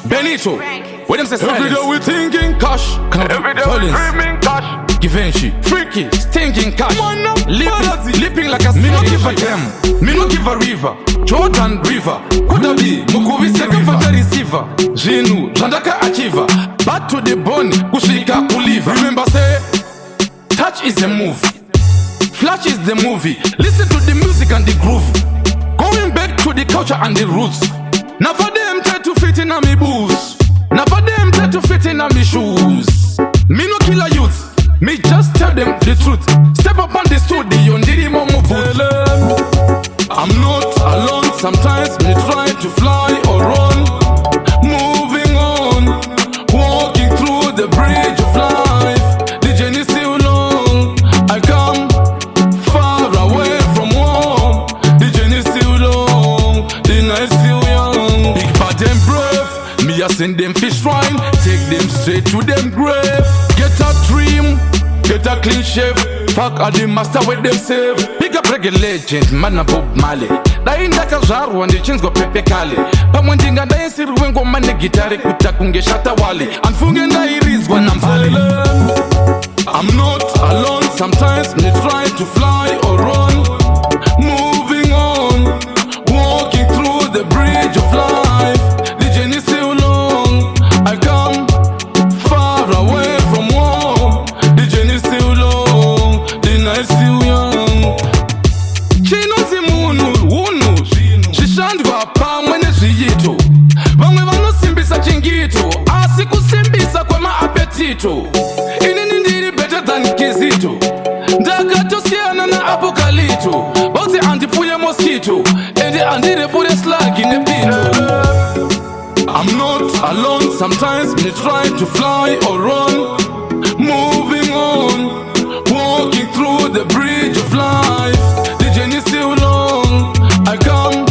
Benito, what them say silence? Every day we thinking cash. Every day we dreaming cash. Givenchy, freaky, stinking cash. Leaping like a snake. Me no give a damn, me no give a river. Jordan River, coulda be Mukuvi second for the receiver. Jinu, Jandaka achiever. Back to the bone, kushika kuliva. Remember say, touch is the move, flash is the movie. Listen to the music and the groove. Going back to the culture and the roots. Now for them try to fit in on me boots. Now for them try to fit in on me shoes. Me no kill a youth, me just tell them the truth. Step up on the studio, ndiri momo boot. I'm not alone, sometimes me try to fly or run. Moving on, walking through the bridge of life. The journey is still long, I come far away from home. The journey is still long, the night is still young. Big bad and brave, me a send them fish frying. Take them straight to them grave. Get a dream, get a clean shave. Fuck all the master with them save. Pick up reggae legend, man a Bob Marley. Da inda kazaru and the chins go pepe kale. Pamwendinga da insiru wengo mane gitare kutakunge shata wali. Anfunge na iris gwa nambali. I'm not alone, sometimes me try to fly or run. Moving on, walking through the bridge of life. The journey is still long, I come far away from home. The journey is still long, the night is still young. Chino zimunu, unu, shishandwa pa mwene ziyito. Vamwe vano simbisa chingito, asiku simbisa kwa maapetito. Ini ndiri better than kizito. Ndakato siana na apokalito. Bote antipuye mosquito, ende andire pure slag in the pito. I'm not alone, sometimes me try to fly or run. Moving on, walking through the bridge of life. The journey is still long, I come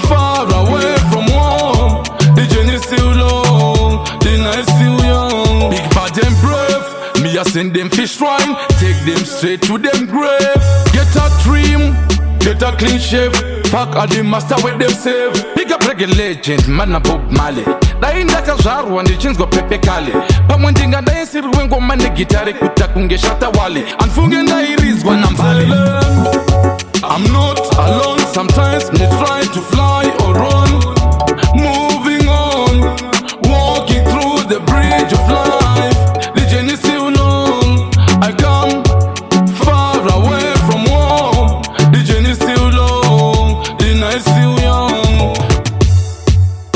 far away from home. The journey is still long, the night is still young. Big bad and brave, me a send them fish frying. Take them straight to them grave. Get a dream, get a clean shave. Fuck all the master with them save. Pick up reggae legend, man a Bob Marley. Da inda kazaru and the chins go pepe kale. Pamwendinga da insiru wengo mane gitare kutakunge shata wali. Anfunge na iris gwa nambali. I'm not alone, sometimes me try to fly or run. Moving on, walking through the bridge of life. The journey is still long, I come far away from home. The journey is still long, the night is still young.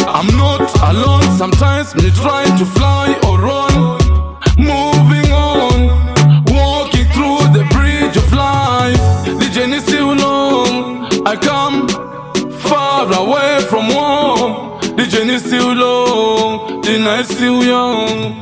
I'm not alone, sometimes me try to fly or run. Moving on, walking through the bridge of life. The journey is still long, I come far away from home. The journey is still long, the night is still young.